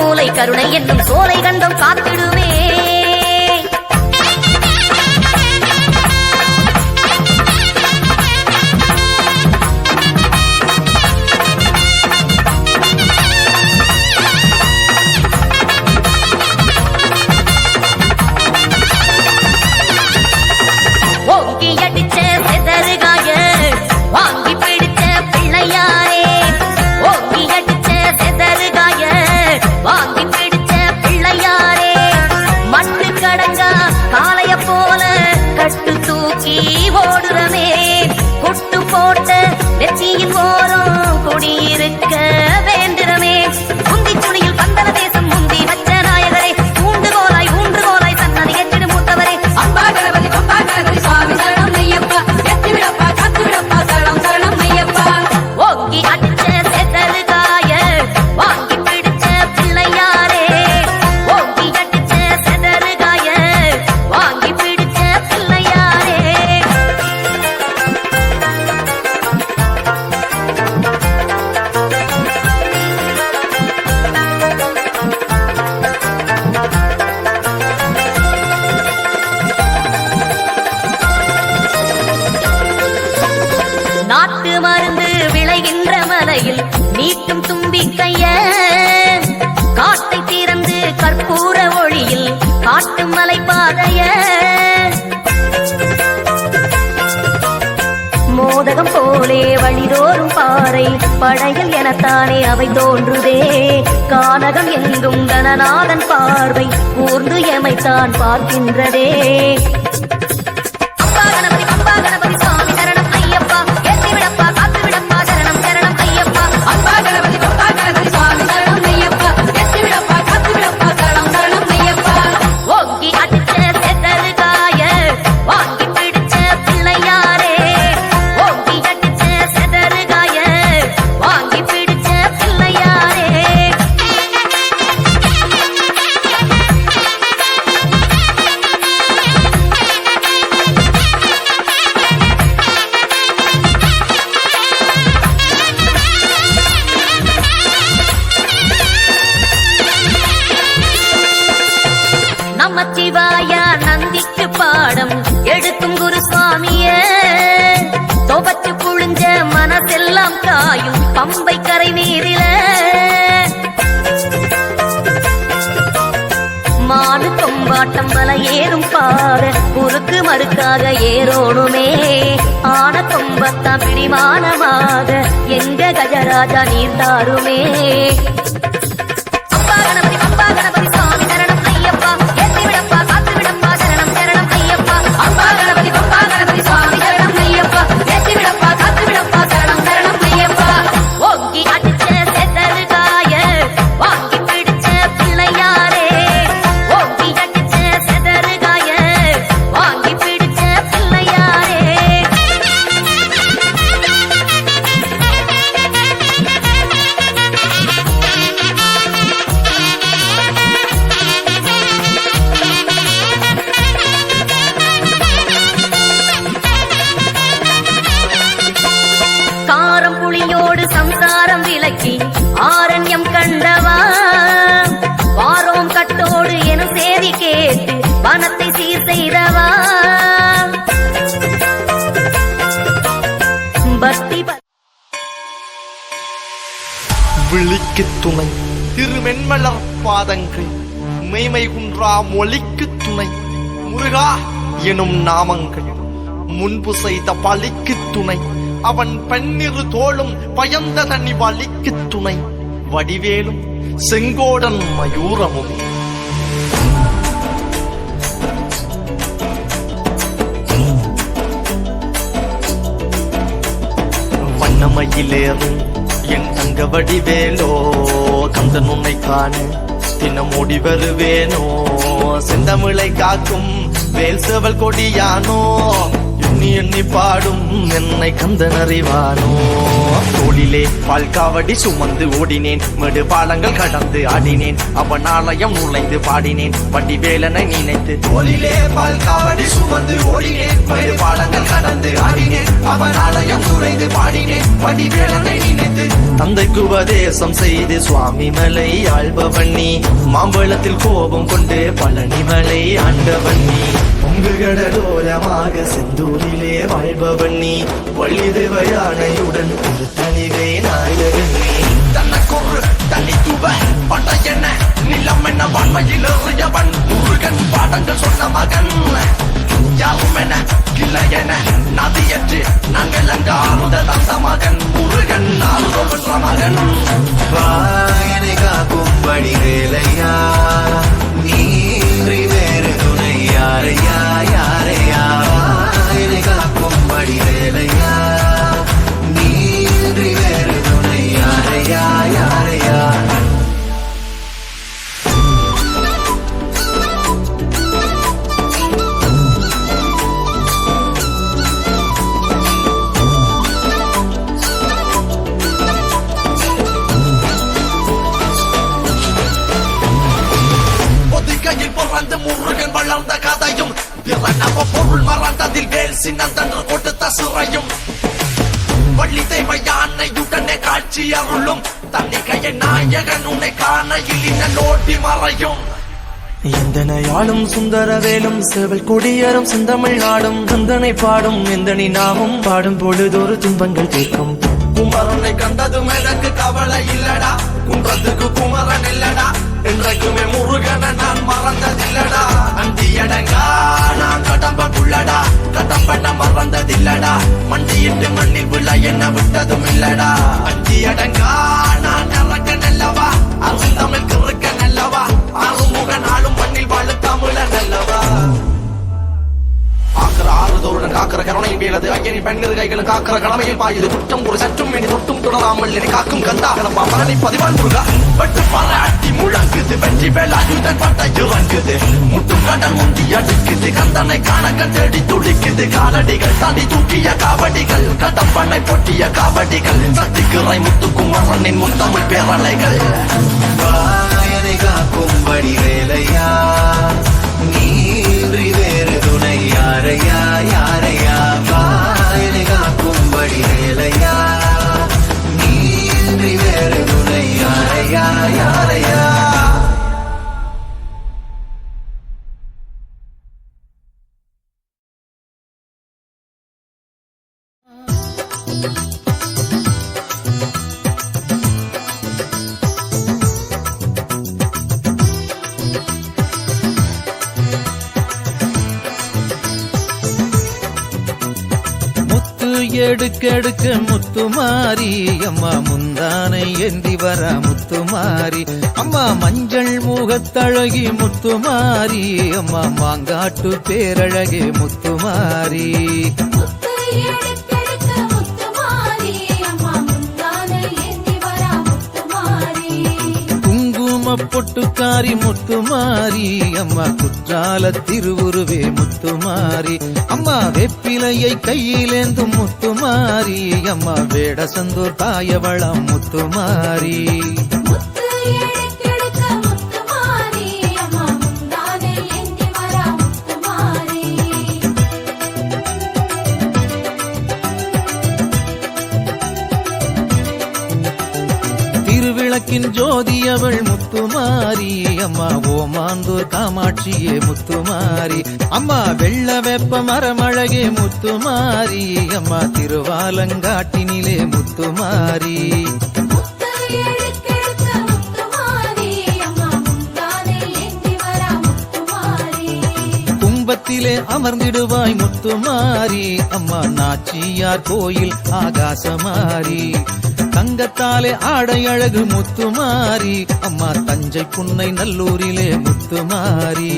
மூலை கருணை என்னும் சோலை கண்டம் காத்திடுமே. குடியிருக்க வேண்டிரமே முந்தி துணியில் பந்தன தேசம் முந்தி வச்ச நாயகரே ஊன்றுகோலாய் சன்னதி எத்திடு மூத்தவரே அம்பா கணபதி சுவாமி சரணம் ஐயப்பா எத்தி விடப்பா காத்து விடப்பா சரணம் ஐயப்பா ஓங்கி அடிச்ச செதறு காய வாங்கி பிடிச்ச பிள்ளையாரே ஓங்கி அடிச்ச செதறு காய வாங்கி பிடிச்ச பிள்ளையாரே. நாட்டு மருந்து விளைகின்ற மலையில் நீட்டும் தும்பிக்கைய காட்டை திறந்து கற்பூர ஒளியில் காட்டும் மலை பாதைய மோதகம் போலே வழிதோறும் பாறை படைகள் எனத்தானே அவை தோன்றுதே. கானகம் எங்கும் கணநாதன் பார்வை கூர்ந்து எமைத்தான் பார்க்கின்றதே. அம்பா கணபதி சுவாமி சரணம் ஐயப்பா எத்தி விடப்பா காத்து விடப்பா சரணம் ஐயப்பா அம்பா கணபதி சுவாமி சரணம் ஐயப்பா எத்தி விடப்பா காத்து விடப்பா சரணம் ஐயப்பா ஓங்கி அடிச்ச செதறு காய வாங்கி பிடிச்ச பிள்ளையாரே ஓங்கி அடிச்ச செதறு காய வாங்கி பிடிச்ச பிள்ளையாரே. நமச்சிவாயா நந்திக்கு பாடம் எடுக்கும் குரு சுவாமிய துவச்சு புழிஞ்ச மனசெல்லாம் காயும் பம்பை கரை நீரில மாடு கொம்பாட்டம் மலை ஏறும் பாற குறுக்கு மறுக்காக ஏறோணுமே. ஆன கொம்பத்தான் பிடிமானமாக எங்க கஜராஜா நீர் தாருமே. அம்பா கணபதி சுவாமி சரணம் ஐயப்பா எத்தி விடப்பா காத்து விடப்பா சரணம் ஐயப்பா அம்பா கணபதி சுவாமி சரணம் ஐயப்பா எத்தி விடப்பா காத்து விடப்பா சரணம் ஐயப்பா ஓங்கி அடிச்ச செதறு காய வாங்கி பிடிச்ச பிள்ளையாரே ஓங்கி அடிச்ச செதறு காய வாங்கி பிடிச்ச பிள்ளையாரே. காரம் புளியோடு சம்சாரம் விலக்கி ஆரண்யம் கண்டவா வாரோம் கட்டோடு என சேதி கேட்டு வனத்தை சீர் செய்தவா பக்தி விழிக்கு துணை திருமென்மலர் பாதங்கள் மெய்மை குன்றா மொழிக்கு துணை முருகா எனும் நாமங்கள் முன்பு செய்த பழிக்கு துணை அவன் பன்னிரு தோளும் பயந்த தனி வலிக்கு துணை வடிவேலும் செங்கோடன் மயூரமும் வண்ணமயிலேறும் என் தங்க வடிவேலோ கந்தன் உன்னை காண தினமோடி வருவேனோ செந்தமிழை காக்கும் வேல் செவல் கொடியானோ எண்ணி எண்ணி பாடும் என்னை கந்தன் அறிவானோ. தோளிலே பால் காவடி சுமந்து ஓடினேன், மேடு பாலங்கள் கடந்து ஆடினேன், அவன் ஆலயம் நுழைந்து பாடினேன், வடிவேலனை நினைத்து. தோளிலே பால் காவடி சுமந்து ஓடினேன், மேடு பாலங்கள் கடந்து ஆடினேன், அவன் ஆலயம் நுழைந்து பாடினேன், வடிவேலனை நினைத்து. தந்தைக்கு உபதேசம் செய்து சுவாமி மலை ஆள்பவன் நீ, மாம்பழத்தில் கோபம் கொண்டு பழனி மலை ஆண்டவன் நீ. பொங்கு கடலோரமாக செந்தூரிலே வாழ்பவன் நீ, வள்ளி தேவயானையுடன் திருத்தணிகை நாயகன் நீ. தனக்கொரு தனித்துவ படையென நிலம் என வான்மையில் எறியவன், முருகன் பாடங்கள் சொன்ன மகன். யாவும் என கிளை என நதியற்று நாங்கள் அங்க ஆறுத தந்த மகன், முருகன் ஆறுதொன்ற மகன். வாயனை காக்கும்படி வேலையா, நீன்றி வேறு துணை யாரையா யாரையா. வாயனை காக்கும்படி வேலையா, நீன்றி வேறு துணை யாரையா யாரையா. பொதிகையில் பிறந்து முருகன் வளர்ந்த கதையும், பிறனவ பொருள் மறந்ததில் வேல் சின்னந்தன்று கொடுத்த சிறையும், வள்ளி தெய்வ யானையுடனே காட்சி அருளும், தன்னிகைய நாயகன் உன்னை காணையில் இன்னோட்டி மறையும். எந்தனையாளும் சுந்தரவேலும் சேவல் கொடியரும் செந்தமிழ் நாடும், கந்தனை பாடும் எந்தனி நாமும் பாடும் பொழுதொரு துன்பங்கள் தீர்க்கும். குமரனை கண்டதும் எனக்கு கவலை இல்லடா, குன்றத்துக்கு குமரன் இல்லடா, என்றைக்குமே முருகனை நான் மறந்ததில்லடா. அண்டியடங்கா நான் கடம்பக்குள்ளடா, கடம்பன மறந்ததில்லடா, மண்டியிட்டு மண்ணில் விழ என்ன விட்டதும் இல்லடா. அண்டியடங்கா நான் இறக்க நல்லவா, அருள் தமிழ் கிறுக்க நல்லவா, ஆறுமுகன் ஆளும் மண்ணில் வாழ தமிழ நல்லவா. ஆக்கிற ஆறுதோருடன் காக்கிற கருணையில் வீழது, ஐயனி பெண்ணிரு கைகளும் காக்கிற கடமையில் பாயுது, குற்றம் ஒரு சற்றும் இனி தொட்டும் தொடராமல் என்னை காக்கும் கந்தா கடம்பா பரணி பதிவான் முருகா. வெட்டு பாராட்டி முழங்குது, வெற்றி வேலாயுதன் பட்ட இறங்குது, முட்டும் கடல் முந்தி அடிக்குது, கந்தனை காண கண்டடி துடிக்குது, காலடிகள் தாண்டி தூக்கிய காவடிகள், கடம்பனை பொட்டிய காவடிகள், சக்திக்குறை முத்துக்குமரனின் முத்தமிழ் பேரலைகள். வாயனை காக்கும்படி வேலையா, நீன்றி வேறு துணை யாரையா யாரையா. வாயனை காக்கும்படி வேலையா, நீன்றி வேறு துணை யாரையா யாரையா. எடுக்கெடுக்க முத்துமாரி அம்மா, முந்தானை ஏந்தி வர முத்துமாரி அம்மா, மஞ்சள் முகத்தழகி முத்துமாரி அம்மா, மாங்காட்டு பேரழகே முத்துமாரி. குங்கும பொட்டுக்காரி முத்துமாரி அம்மா, குற்றால திருவுருவே முத்துமாரி அம்மா, வெப்பிலையை கையிலேந்தும் முத்துமாரி அம்மா, வேடசந்தூர் தாயவளம் முத்துமாரி. திருவிளக்கின் ஜோதியவள் முத்துமாரி அம்மா, ஓமாந்தூர் காமாட்சியே முத்துமாரி அம்மா, வெள்ள வெப்ப மரமழகே முத்துமாரி அம்மா, திருவாலங்காட்டினிலே முத்துமாரி. கும்பத்திலே அமர்ந்திடுவாய் முத்துமாரி அம்மா, நாச்சியார் கோயில் ஆகாசமாரி, தங்கத்தாலே ஆடை அழகு முத்துமாரி அம்மா, தஞ்சை புன்னை நல்லூரிலே முத்துமாரி.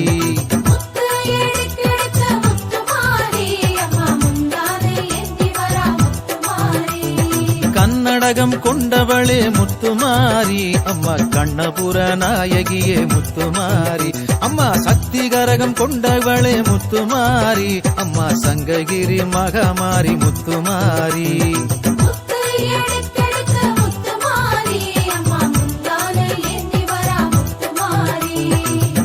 கன்னட கரகம் கொண்டவளே முத்துமாரி அம்மா கண்ணபுர நாயகியே முத்துமாரி அம்மா சக்தி கரகம் கொண்டவளே முத்துமாரி அம்மா சங்ககிரி மகமாரி முத்துமாரி முத்து எடுத்தெடுத்த முத்துமாரி அம்மா முந்தானை ஏந்தி வரா முத்துமாரி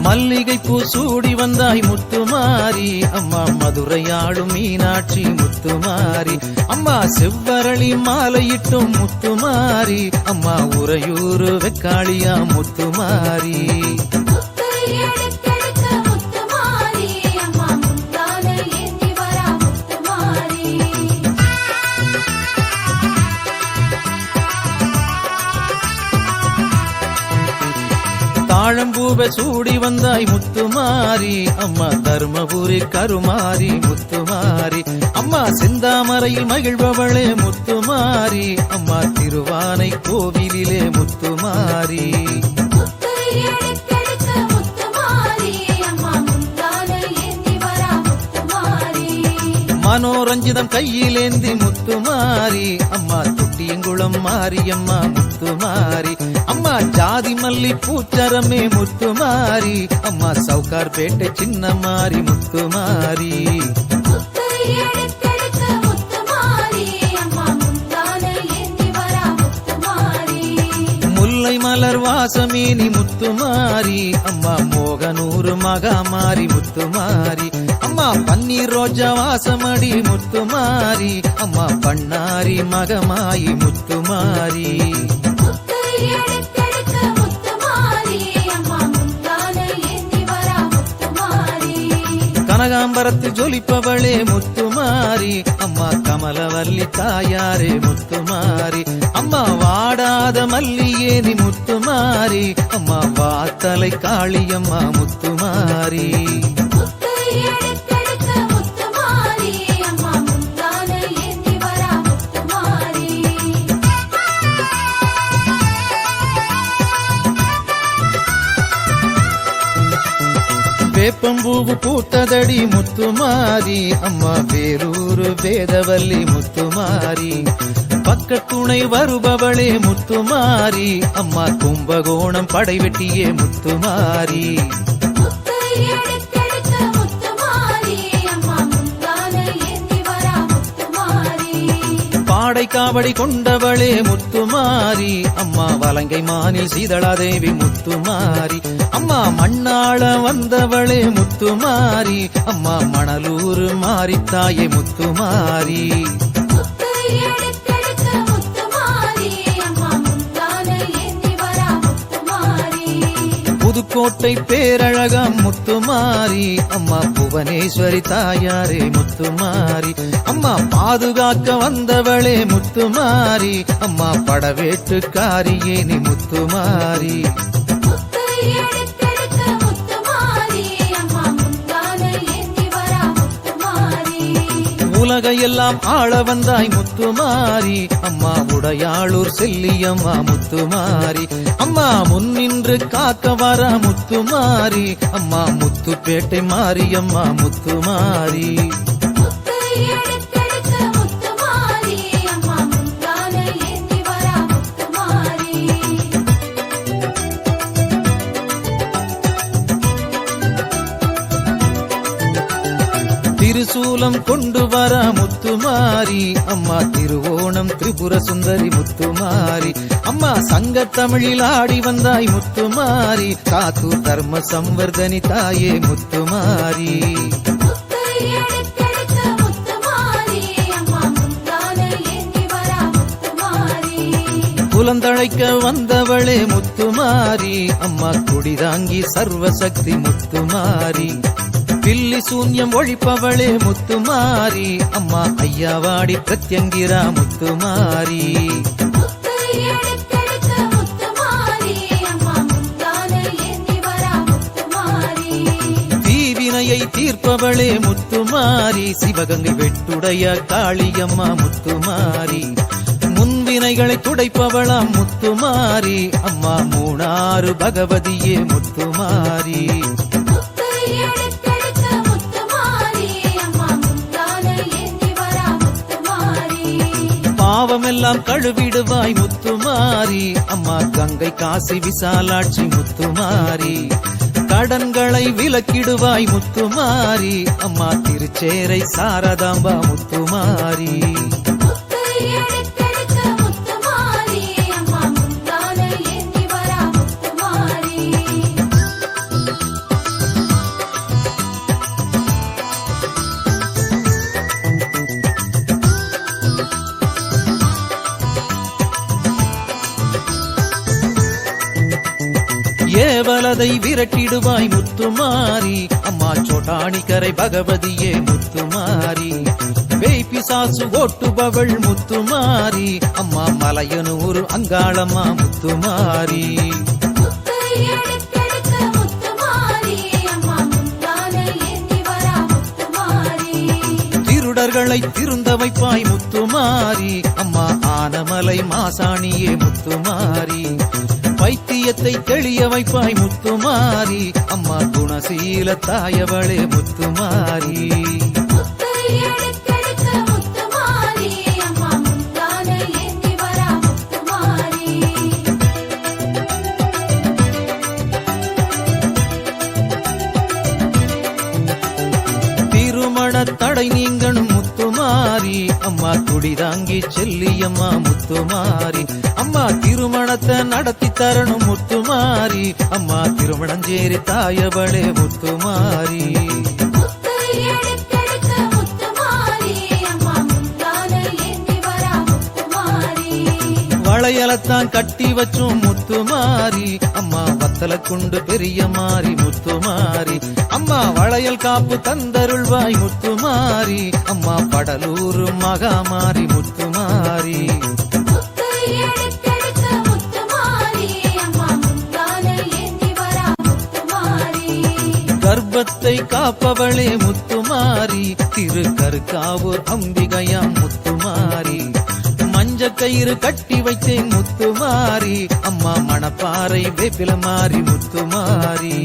மல்லிகை பூ சூடி வந்தாய் முத்துமாரி அம்மா மதுரையாளும் மீனாட்சி முத்துமாரி அம்மா செவ்வரளி மாலையிட்டும் முத்துமாரி அம்மா உறையூரு வெக்காளியா முத்துமாரி முத்து எடுத்தெடுத்த முத்துமாரி அம்மா முந்தானை ஏந்தி வரா முத்துமாரி தாழம்பூவ சூடி வந்தாய் முத்துமாரி அம்மா தர்மபுரி கருமாரி முத்துமாரி அம்மா செந்தாமரையில் மகிழ்பவளே முத்துமாரி அம்மா திருவானை கோவிலிலே முத்துமாரி முத்து எடுத்தெடுத்த முத்துமாரி அம்மா முந்தானை ஏந்தி வரா முத்துமாரி மனோரஞ்சிதம் கையிலேந்தி முத்துமாரி அம்மா தொட்டியங்குளம் மாரியம்மா முத்துமாரி அம்மா ஜாதி மல்லி பூச்சரமே முத்துமாரி அம்மா சவுகார்பேட்டை சின்னமாரி முத்துமாரி முத்து எடுத்தெடுத்த முத்துமாரி அம்மா முந்தானை ஏந்தி வரா முத்துமாரி முல்லை மலர் வாசமேனி முத்துமாரி அம்மா மோகனூர் மகாமாரி முத்துமாரி அம்மா பன்னீர் ரோஜா வாசமடி முத்துமாரி அம்மா பண்ணாரி மகமாயி முத்துமாரி முத்து எடுத்தெடுத்த முத்துமாரி அம்மா முந்தானை ஏந்தி வரா முத்துமாரி கனகாம்பரத்தில் ஜொலிப்பவளே முத்துமாரி அம்மா கமலவல்லி தாயாரே முத்துமாரி அம்மா வாடாத மல்லியேனி முத்துமாரி அம்மா வாத்தலை காளியம்மா முத்துமாரி முத்து எடுத்தெடுத்த முத்துமாரி அம்மா முந்தானை ஏந்தி வரா முத்துமாரி வேப்பம்பூவு பூத்ததடி முத்துமாரி அம்மா வேரூரு வேதவல்லி முத்துமாரி பக்கத்துணை வருபவளே முத்துமாரி அம்மா கும்பகோணம் படைவெட்டியே முத்துமாரி முத்து எடுத்தெடுத்த முத்துமாரி அம்மா முந்தானை ஏந்தி வரா முத்துமாரி பாடை காவடி கொண்டவளே முத்துமாரி அம்மா வலங்கை மானில் சீதளாதேவி முத்துமாரி அம்மா மண்ணாள வந்தவளே முத்துமாரி அம்மா மணலூர் மாரித்தாயே முத்துமாரி முத்து எடுத்தெடுத்த முத்துமாரி அம்மா முந்தானை ஏந்தி வரா முத்துமாரி புதுக்கோட்டை பேரழகம் முத்துமாரி அம்மா புவனேஸ்வரி தாயாரே முத்துமாரி அம்மா பாதுகாக்க வந்தவளே முத்துமாரி அம்மா படவேட்டுக்காரியே நீ முத்துமாரி முத்து எடுத்தெடுத்த முத்துமாரி அம்மா முந்தானை ஏந்தி வரா முத்துமாரி உலகையெல்லாம் ஆள வந்தாய் முத்துமாரி அம்மா உடையாளூர் செல்லியம்மா முத்துமாரி அம்மா முன்னின்று காக்க வர முத்துமாரி அம்மா முத்துப்பேட்டை மாரியம்மா முத்துமாரி முத்து எடுத்தெடுத்த முத்துமாரி அம்மா முந்தானை ஏந்தி வரா முத்துமாரி திருசூலம் கொண்டு வர முத்துமாரி அம்மா திருவோணம் திரிபுர சுந்தரி முத்துமாரி அம்மா சங்க தமிழில் ஆடி வந்தாய் முத்துமாரி காத்து தர்ம சம்வர்தனி தாயே முத்துமாரி முத்து எடுத்தெடுத்த முத்துமாரி அம்மா முந்தானை ஏந்தி வரா முத்துமாரி குலந்தழைக்க வந்தவளே முத்துமாரி அம்மா குடிதாங்கி சர்வசக்தி முத்துமாரி பில்லி சூன்யம் ஒழிப்பவளே முத்துமாரி அம்மா ஐயாவாடி பிரத்யங்கிரா முத்துமாரி முத்து எடுத்தெடுத்த முத்துமாரி அம்மா முந்தானை ஏந்தி வரா முத்துமாரி தீவினையை தீர்ப்பவளே முத்துமாரி சிவகங்கை வெட்டுடைய காளியம்மா முத்துமாரி முன்வினைகளை துடைப்பவளாம் முத்துமாரி அம்மா மூணாறு பகவதியே முத்துமாரி முத்து எடுத்தெடுத்த முத்துமாரி அம்மா முந்தானை ஏந்தி வரா முத்துமாரி பாவமெல்லாம் கழுவிடுவாய் முத்துமாரி அம்மா கங்கை காசி விசாலாட்சி முத்துமாரி கடன்களை விலக்கிடுவாய் முத்துமாரி அம்மா திருச்சேரை சாரதாம்பா முத்துமாரி ஏவலதை விரட்டிடுவாய் முத்துமாரி அம்மா சோட்டாணிக்கரை பகவதியே முத்துமாரி பேய்பிசாசு ஓட்டுபவள் முத்துமாரி அம்மா மலையனூர் அங்காளம்மா முத்துமாரி திருடர்களை திருந்த வைப்பாய் முத்துமாரி அம்மா ஆனமலை மாசாணியே முத்துமாரி வைத்தியத்தை தெளிய வைப்பாய் முத்துமாரி அம்மா குணசீல தாயவளே முத்துமாரி திருமண தடை நீங்கணும் முத்துமாரி அம்மா துடிதாங்கி செல்லியம்மா முத்துமாரி அம்மா திருமணத்தை நடத்தி தரணும் முத்துமாரி அம்மா திருமணஞ்சேரி தாயவளே முத்துமாரி வளையலத்தான் கட்டி வச்சோம் முத்துமாரி அம்மா வத்தல குண்டு பெரிய மாறி முத்துமாரி அம்மா வளையல் காப்பு தந்தருள்வாய் முத்துமாரி அம்மா படலூர் மகாமாரி முத்துமாரி கர்ப்பத்தை காப்பவளே முத்துமாரி திருக்கருக்காவூர் அம்பிகையாம் முத்துமாரி மஞ்ச கயிறு கட்டி வைத்தேன் முத்துமாரி அம்மா மணப்பாறை வேப்பில மாறி முத்துமாரி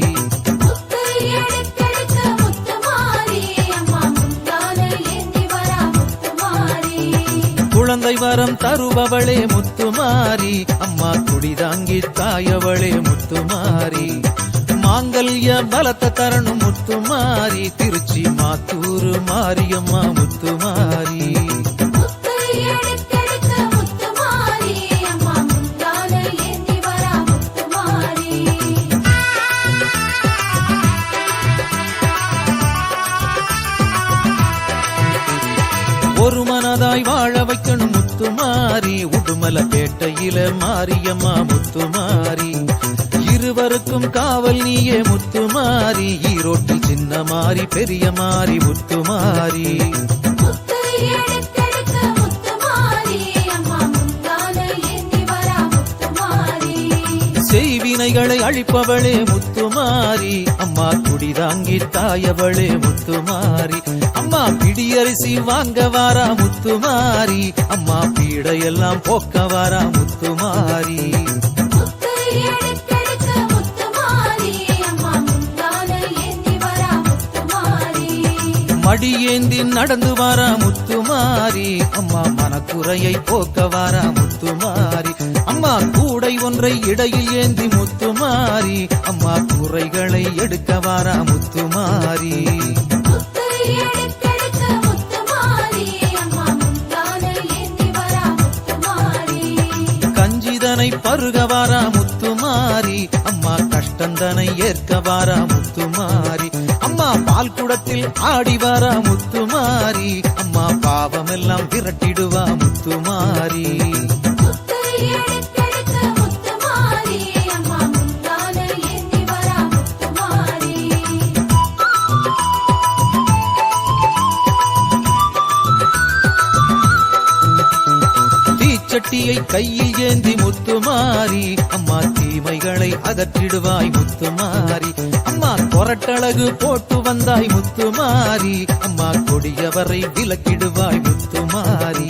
குழந்தை வரம் தருபவளே முத்துமாரி அம்மா குடிதாங்கி தாயவளே முத்துமாரி மாங்கல்ய பலத்த தரணும் முத்துமாரி திருச்சி மாத்தூர் மாரியம்மா முத்துமாரி ஒரு மனதாய் வாழ வைக்கணும் முத்துமாரி உடுமல பேட்டையில மாரியம்மா முத்துமாரி இருவருக்கும் காவல் நீயே முத்துமாரி ஈரோட்டில் சின்ன மாறி பெரிய மாறி முத்துமாரி செய்வினைகளை அழிப்பவளே முத்துமாரி அம்மா குடிதாங்கி தாயவளே முத்துமாரி அம்மா பிடியரிசி வாங்க வாரா முத்துமாரி அம்மா பீடையெல்லாம் போக்க வாரா முத்துமாரி மடியேந்தி நடந்து வாரா முத்துமாரி அம்மா மனக்குறையை போக்க வாரா முத்துமாரி அம்மா கூடை ஒன்றை இடையில் ஏந்தி முத்துமாரி அம்மா குறைகளை எடுக்க வாரா முத்துமாரி கஞ்சிதனை பருக வாரா முத்துமாரி அம்மா கஷ்டந்தனை ஏற்க வாரா முத்துமாரி அம்மா பால் குடத்தில் ஆடி வாரா முத்துமாரி அம்மா பாவமெல்லாம் விரட்டிடுவா முத்துமாரி தீச்சட்டியை கையில் ஏந்தி முத்துமாரி அம்மா தீமைகளை அகற்றிடுவாய் முத்துமாரி அம்மா கொரட்டழகு போட்டு வந்தாய் முத்துமாரி அம்மா கொடியவரை விலக்கிடுவாய் முத்துமாரி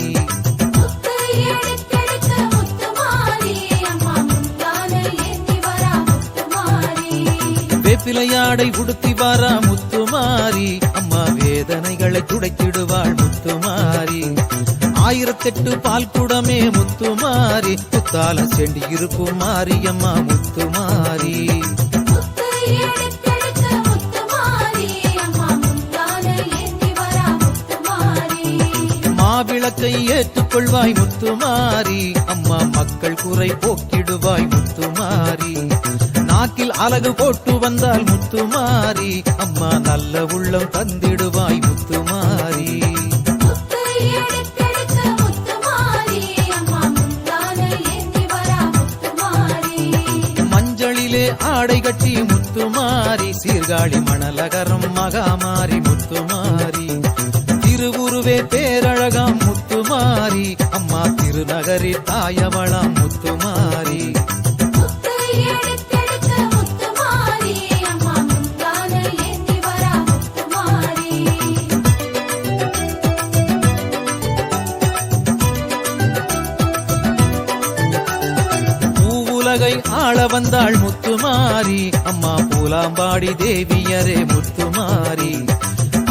வேப்பிலையாடை உடுத்தி வாரா முத்துமாரி அம்மா வேதனைகளை துடைத்திடுவாள் முத்துமாரி 1008 பால் குடமே முத்துமாரி புத்தால செண்டி இருக்கும் மாரியம்மா முத்துமாரி முத்து எடுத்தெடுத்த முத்துமாரி அம்மா முந்தான ஏந்தி வரா முத்துமாரி மாவிளக்கை ஏற்றுக்கொள்வாய் முத்துமாரி அம்மா மக்கள் குறை போக்கிடுவாய் முத்துமாரி நாக்கில் அலகு போட்டு வந்தால் முத்துமாரி அம்மா நல்ல உள்ளம் தந்திடுவாய் முத்துமாரி முத்து எடுத்தெடுத்த முத்துமாரி அம்மா முந்தான ஏந்தி வரா முத்துமாரி மஞ்சளிலே ஆடை கட்டி முத்துமாரி சீர்காழி மணலகரம் மகாமாரி முத்துமாரி திருவுருவே பேரழகாம் முத்துமாரி அம்மா திருநகரி தாயவளாம் முத்துமாரி முத்து எடுத்தெடுத்த முத்துமாரி அம்மா முந்தான ஏந்தி வரா முத்துமாரி பூவுலகை ஆள வந்தாள் முத்துமாரி அம்மா பூலாம்பாடி தேவியரே முத்துமாரி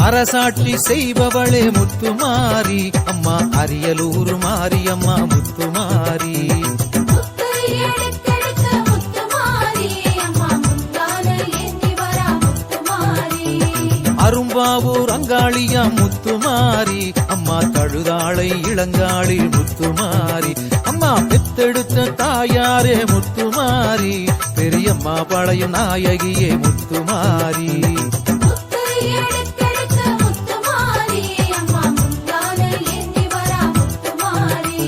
அரசாட்சி செய்பவளே முத்துமாரி அம்மா அரியலூர் மாரியம்மா முத்துமாரி முத்து எடுத்தெடுத்த முத்துமாரி அம்மா முந்தான ஏந்தி வரா முத்துமாரி அரும்பாவூர் அங்காளியா முத்துமாரி அம்மா தழுதாளை இளங்காளி முத்துமாரி அம்மா பெத்தெடுத்த தாயாரே முத்துமாரி பெரியம்மா பழையும் நாயகியே முத்துமாரி முத்து எடுத்தெடுத்த முத்துமாரி அம்மா முந்தான ஏந்தி வரா முத்துமாரி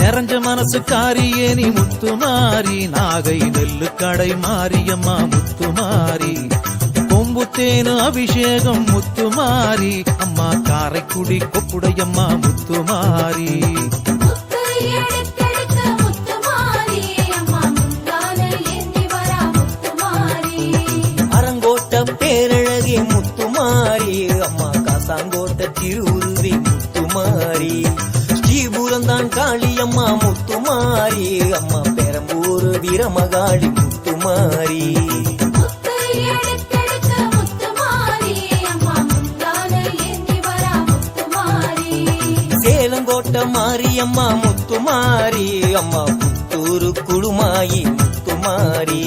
நிறைஞ்ச மனசுக்காரியே நீ முத்துமாரி நாகை நெல்லு கடை மாரியம்மா முத்துமாரி கொம்புத்தேனு அபிஷேகம் முத்துமாரி அம்மா காரைக்குடி கொப்புடையம்மா முத்துமாரி முத்து எடுத்தெடுத்த முத்துமாரி அம்மா முந்தான ஏந்தி வரா முத்துமாரி அரங்கோட்ட பேரழகே முத்துமாரி அம்மா காசாங்கோட்ட திருவுருவி முத்துமாரி ஸ்ரீபுரந்தான் காளியம்மா முத்துமாரி அம்மா பெரம்பூர் வீரமகாளி முத்துமாரி முத்து எடுத்தெடுத்த முத்துமாரி அம்மா முந்தான ஏந்தி வரா முத்துமாரி சேலங்கோட்ட மாரியம்மா முத்துமாரி அம்மா புத்தூரு குடுமாயி முத்துமாரி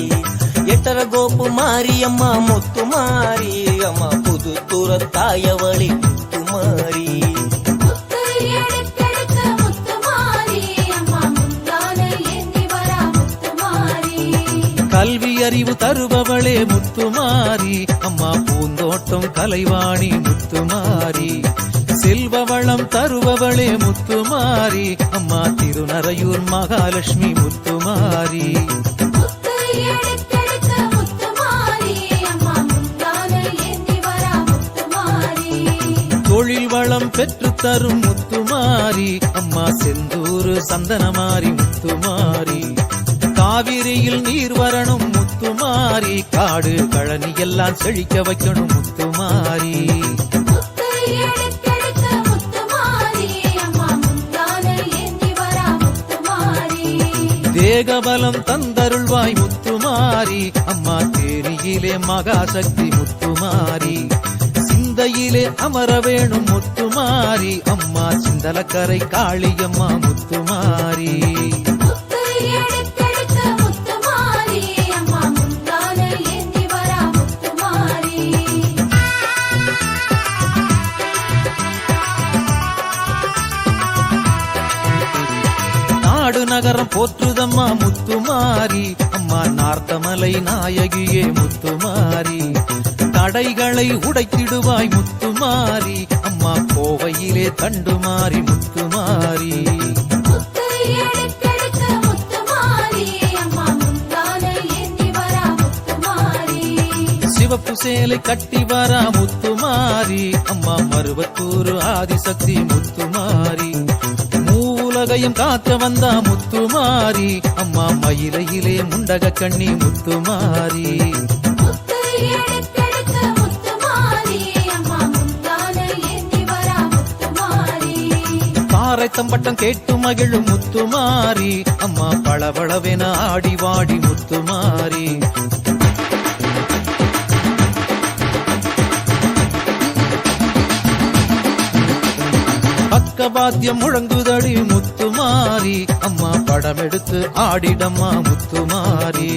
எட்டரகோப்பு மாரியம்மா முத்துமாரி அம்மா புதுத்தூர தாயவளி முத்துமாரி முத்து எடுத்தெடுத்த முத்துமாரி அம்மா முந்தான ஏந்தி வரா முத்துமாரி கல்வி அறிவு தருபவளே முத்துமாரி அம்மா பூந்தோட்டம் கலைவாணி முத்துமாரி செல்வவளம் தருபவளே முத்துமாரி அம்மா திருநறையூர் மகாலட்சுமி முத்துமாரி முத்து எடுத்தெடுத்த முத்துமாரி அம்மா முந்தான ஏந்தி வரா முத்துமாரி தொழில் வளம் பெற்று தரும் முத்துமாரி அம்மா செந்தூர் சந்தனமாரி முத்துமாரி காவிரியில் நீர் வரணும் முத்துமாரி காடு கழனி எல்லாம் செழிக்க வைக்கணும் முத்துமாரி முத்து எடுத்தெடுத்த முத்துமாரி அம்மா முந்தான ஏந்தி வரா முத்துமாரி தேகபலம் தந்தருள்வாய் முத்துமாரி அம்மா தேரியிலே மகாசக்தி முத்துமாரி சிந்தையிலே அமர வேணும் முத்துமாரி அம்மா சிந்தலக்கரை காளியம்மா முத்துமாரி முத்து எடுத்தெடுத்த முத்துமாரி அம்மா முந்தான ஏந்தி வரா முத்துமாரி நாடு நகரம் போற்றுதம்மா முத்துமாரி அம்மா நார்த்தமலை நாயகியே முத்துமாரி தடைகளை உடைத்திடுவாய் முத்துமாரி அம்மா கோவையிலே தண்டுமாரி முத்துமாரி முத்து எடுத்தெடுத்த முத்துமாரி அம்மா முந்தான ஏந்தி வரா முத்துமாரி சிவப்பு சேலை கட்டி வரா முத்துமாரி அம்மா மருவத்தூர் ஆதிசக்தி முத்துமாரி மூலகையும் காத்த வந்தா முத்துமாரி அம்மா மயிலையிலே முண்டக கண்ணி முத்துமாரி முத்து எடுத்தெடுத்த முத்துமாரி அம்மா முந்தான ஏந்தி வரா முத்துமாரி பாறை தம்பட்டம் கேட்டு மகிழும் முத்துமாரி அம்மா பளபளவென ஆடி வாடி முத்துமாரி பக்க வாத்தியம் முழங்குதடி முத்துமாரி அம்மா படம் எடுத்து ஆடிடம்மா முத்துமாரி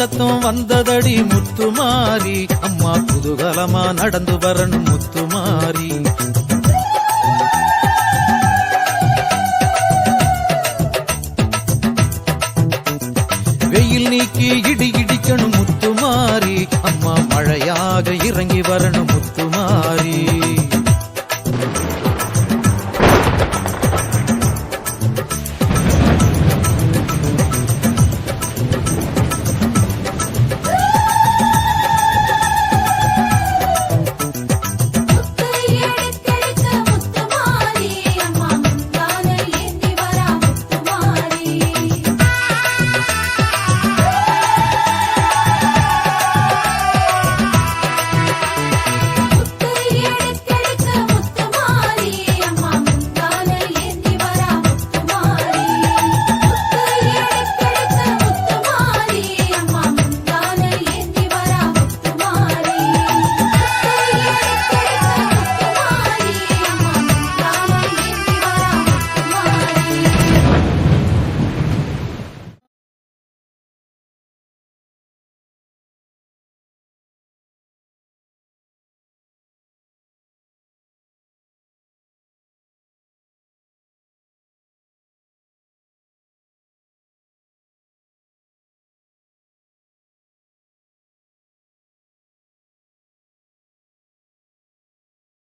சத்தம் வந்ததடி முத்துமாரி அம்மா குதூகலமா நடந்து வரணும் முத்துமாரி